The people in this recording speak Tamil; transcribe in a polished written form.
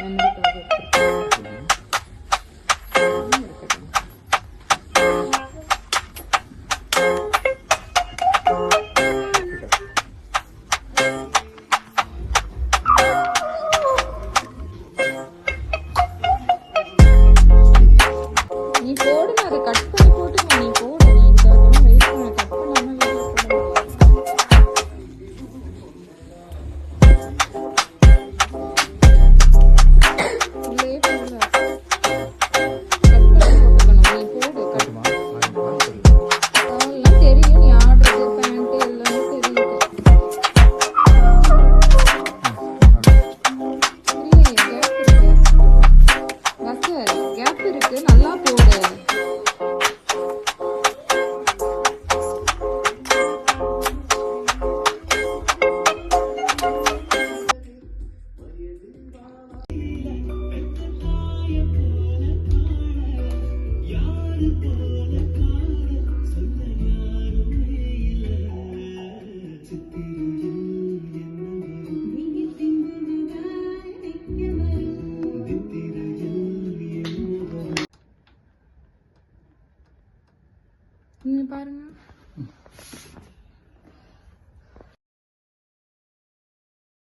மெமரிக்காக எடுத்துருக்கேன். நீ போடுங்க, அதை கட் பண்ணி போட்டுங்க. நீ போடு, நீ இதுக்காக வெயிட் பண்ண. கட் பண்ணாம வீடியோ உள்ளே போடல. கட் பண்ணி போட்டுக்கணும். நீ போடு. அதெல்லாம் தெரியும். நீ ஆடுறது பேண்ட் எல்லாமே தெரியுது. இல்லையே, கேப் இருக்கு. நல்லா போடு. பாருங்க.